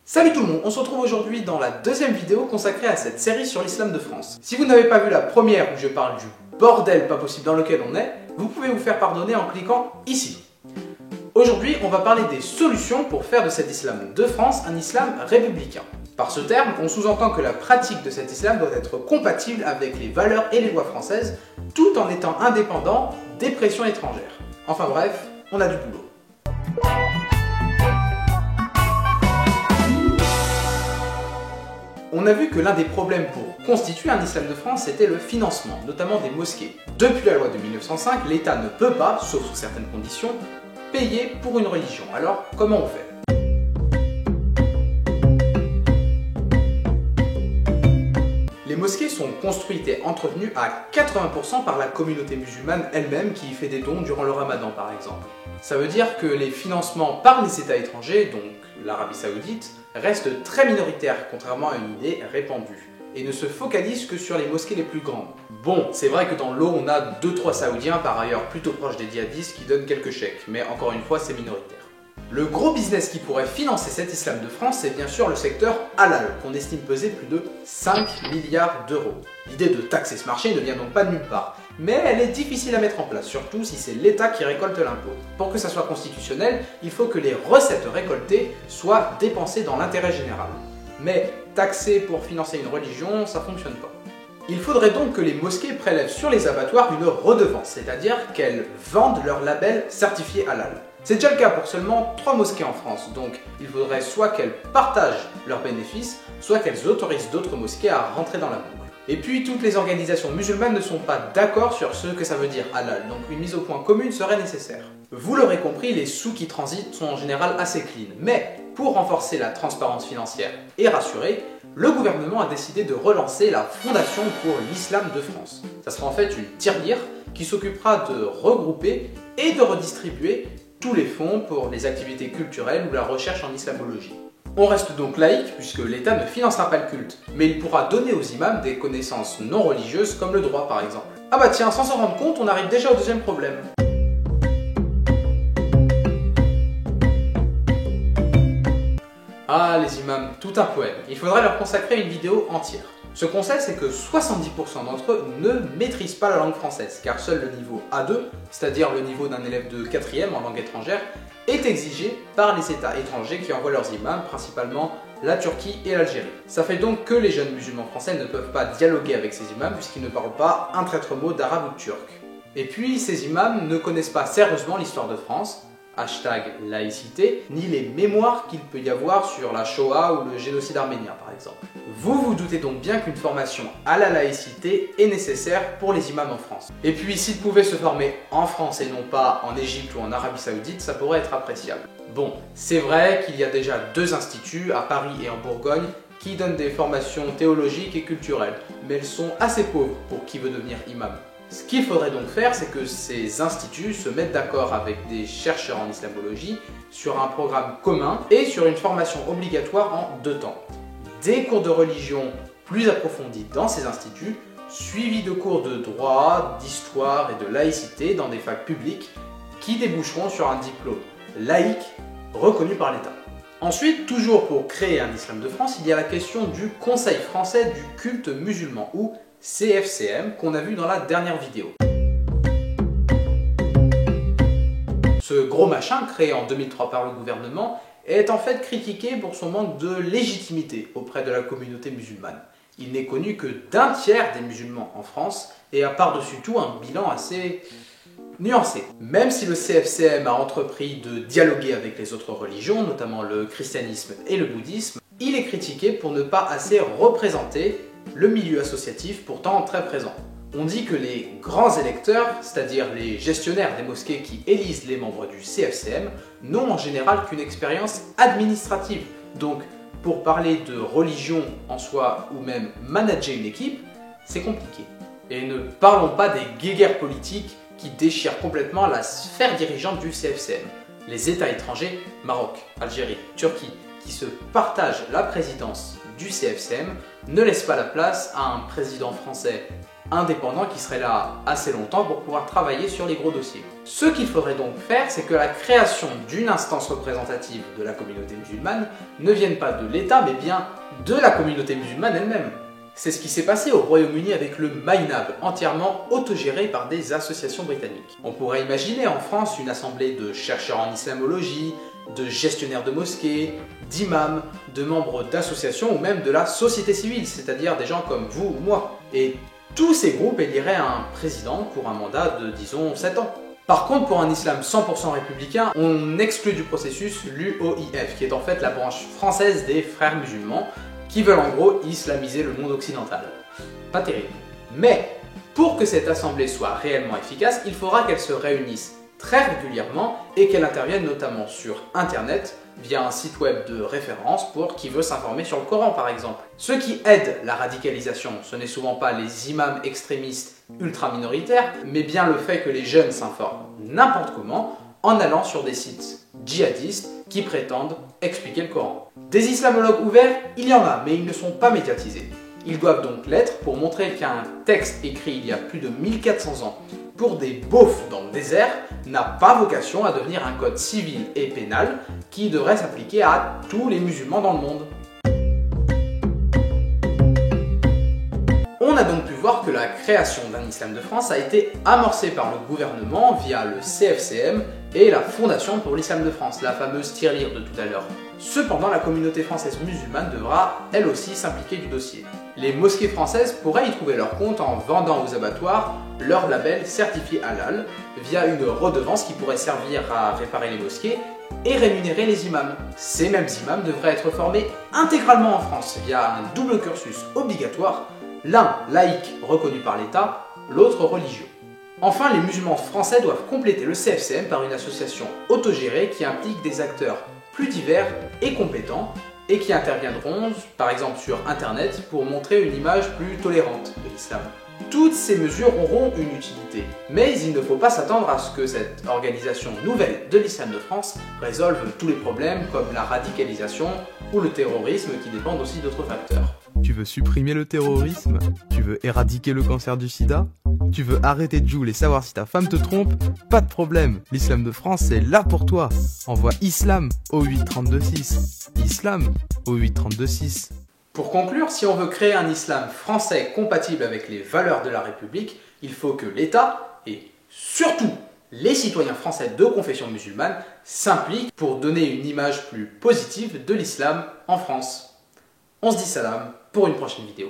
Salut tout le monde, on se retrouve aujourd'hui dans la deuxième vidéo consacrée à cette série sur l'islam de France. Si vous n'avez pas vu la première où je parle du bordel pas possible dans lequel on est, vous pouvez vous faire pardonner en cliquant ici. Aujourd'hui, on va parler des solutions pour faire de cet islam de France un islam républicain. Par ce terme, on sous-entend que la pratique de cet islam doit être compatible avec les valeurs et les lois françaises, tout en étant indépendant des pressions étrangères. Enfin bref, on a du boulot. On a vu que l'un des problèmes pour constituer un islam de France, c'était le financement, notamment des mosquées. Depuis la loi de 1905, l'État ne peut pas, sauf sous certaines conditions, payer pour une religion. Alors, comment on fait ? Les mosquées sont construites et entretenues à 80% par la communauté musulmane elle-même qui y fait des dons durant le ramadan par exemple. Ça veut dire que les financements par les États étrangers, donc l'Arabie Saoudite, restent très minoritaires contrairement à une idée répandue et ne se focalisent que sur les mosquées les plus grandes. Bon, c'est vrai que dans l'eau on a 2-3 Saoudiens par ailleurs plutôt proches des djihadistes qui donnent quelques chèques, mais encore une fois c'est minoritaire. Le gros business qui pourrait financer cet islam de France, c'est bien sûr le secteur halal, qu'on estime peser plus de 5 milliards d'euros. L'idée de taxer ce marché ne vient donc pas de nulle part, mais elle est difficile à mettre en place, surtout si c'est l'État qui récolte l'impôt. Pour que ça soit constitutionnel, il faut que les recettes récoltées soient dépensées dans l'intérêt général. Mais taxer pour financer une religion, ça fonctionne pas. Il faudrait donc que les mosquées prélèvent sur les abattoirs une redevance, c'est-à-dire qu'elles vendent leur label certifié halal. C'est déjà le cas pour seulement 3 mosquées en France, donc il faudrait soit qu'elles partagent leurs bénéfices, soit qu'elles autorisent d'autres mosquées à rentrer dans la boucle. Et puis toutes les organisations musulmanes ne sont pas d'accord sur ce que ça veut dire halal, donc une mise au point commune serait nécessaire. Vous l'aurez compris, les sous qui transitent sont en général assez clean, mais pour renforcer la transparence financière et rassurer, le gouvernement a décidé de relancer la Fondation pour l'Islam de France. Ça sera en fait une tirelire qui s'occupera de regrouper et de redistribuer tous les fonds pour les activités culturelles ou la recherche en islamologie. On reste donc laïque puisque l'État ne financera pas le culte, mais il pourra donner aux imams des connaissances non religieuses comme le droit par exemple. Ah bah tiens, sans s'en rendre compte, on arrive déjà au deuxième problème. Ah les imams, tout un poème. Il faudrait leur consacrer une vidéo entière. Ce qu'on sait, c'est que 70% d'entre eux ne maîtrisent pas la langue française, car seul le niveau A2, c'est-à-dire le niveau d'un élève de 4e en langue étrangère, est exigé par les États étrangers qui envoient leurs imams, principalement la Turquie et l'Algérie. Ça fait donc que les jeunes musulmans français ne peuvent pas dialoguer avec ces imams puisqu'ils ne parlent pas un traître mot d'arabe ou de turc. Et puis, ces imams ne connaissent pas sérieusement l'histoire de France, #laïcité, ni les mémoires qu'il peut y avoir sur la Shoah ou le génocide arménien par exemple. Vous vous doutez donc bien qu'une formation à la laïcité est nécessaire pour les imams en France. Et puis s'ils pouvaient se former en France et non pas en Égypte ou en Arabie Saoudite, ça pourrait être appréciable. Bon, c'est vrai qu'il y a déjà 2 instituts à Paris et en Bourgogne qui donnent des formations théologiques et culturelles, mais elles sont assez pauvres pour qui veut devenir imam. Ce qu'il faudrait donc faire, c'est que ces instituts se mettent d'accord avec des chercheurs en islamologie sur un programme commun et sur une formation obligatoire en 2 temps. Des cours de religion plus approfondis dans ces instituts, suivis de cours de droit, d'histoire et de laïcité dans des facs publiques qui déboucheront sur un diplôme laïque reconnu par l'État. Ensuite, toujours pour créer un islam de France, il y a la question du Conseil français du culte musulman ou CFCM qu'on a vu dans la dernière vidéo. Ce gros machin créé en 2003 par le gouvernement est en fait critiqué pour son manque de légitimité auprès de la communauté musulmane. Il n'est connu que d'1 tiers des musulmans en France et a par-dessus tout un bilan assez nuancé. Même si le CFCM a entrepris de dialoguer avec les autres religions, notamment le christianisme et le bouddhisme, il est critiqué pour ne pas assez représenter le milieu associatif pourtant très présent. On dit que les grands électeurs, c'est-à-dire les gestionnaires des mosquées qui élisent les membres du CFCM, n'ont en général qu'une expérience administrative. Donc, pour parler de religion en soi ou même manager une équipe, c'est compliqué. Et ne parlons pas des guéguerres politiques qui déchirent complètement la sphère dirigeante du CFCM. Les États étrangers, Maroc, Algérie, Turquie, qui se partagent la présidence du CFCM, ne laissent pas la place à un président français indépendant qui serait là assez longtemps pour pouvoir travailler sur les gros dossiers. Ce qu'il faudrait donc faire, c'est que la création d'une instance représentative de la communauté musulmane ne vienne pas de l'État, mais bien de la communauté musulmane elle-même. C'est ce qui s'est passé au Royaume-Uni avec le MyNab, entièrement autogéré par des associations britanniques. On pourrait imaginer en France une assemblée de chercheurs en islamologie, de gestionnaires de mosquées, d'imams, de membres d'associations ou même de la société civile, c'est-à-dire des gens comme vous ou moi. Et tous ces groupes éliraient un président pour un mandat de, disons, 7 ans. Par contre, pour un islam 100% républicain, on exclut du processus l'UOIF, qui est en fait la branche française des frères musulmans, qui veulent en gros islamiser le monde occidental. Pas terrible. Mais, pour que cette assemblée soit réellement efficace, il faudra qu'elle se réunisse très régulièrement et qu'elle intervienne notamment sur Internet, via un site web de référence pour qui veut s'informer sur le Coran par exemple. Ce qui aide la radicalisation, ce n'est souvent pas les imams extrémistes ultra minoritaires, mais bien le fait que les jeunes s'informent n'importe comment en allant sur des sites djihadistes qui prétendent expliquer le Coran. Des islamologues ouverts, il y en a, mais ils ne sont pas médiatisés. Ils doivent donc l'être pour montrer qu'un texte écrit il y a plus de 1400 ans pour des beaufs dans le désert n'a pas vocation à devenir un code civil et pénal qui devrait s'appliquer à tous les musulmans dans le monde. On a donc pu voir que la création d'un islam de France a été amorcée par le gouvernement via le CFCM et la Fondation pour l'Islam de France, la fameuse tirelire de tout à l'heure. Cependant, la communauté française musulmane devra, elle aussi, s'impliquer du dossier. Les mosquées françaises pourraient y trouver leur compte en vendant aux abattoirs leur label certifié halal via une redevance qui pourrait servir à réparer les mosquées et rémunérer les imams. Ces mêmes imams devraient être formés intégralement en France via un double cursus obligatoire, l'un laïque reconnu par l'État, l'autre religieux. Enfin, les musulmans français doivent compléter le CFCM par une association autogérée qui implique des acteurs plus divers et compétents et qui interviendront, par exemple sur Internet, pour montrer une image plus tolérante de l'islam. Toutes ces mesures auront une utilité, mais il ne faut pas s'attendre à ce que cette organisation nouvelle de l'islam de France résolve tous les problèmes comme la radicalisation ou le terrorisme qui dépendent aussi d'autres facteurs. Tu veux supprimer le terrorisme? Tu veux éradiquer le cancer du sida? Tu veux arrêter de jouer et savoir si ta femme te trompe? Pas de problème, l'islam de France est là pour toi. Envoie islam au 8326. Islam au 8326. Pour conclure, si on veut créer un islam français compatible avec les valeurs de la République, il faut que l'État, et surtout les citoyens français de confession musulmane, s'impliquent pour donner une image plus positive de l'islam en France. On se dit salam pour une prochaine vidéo.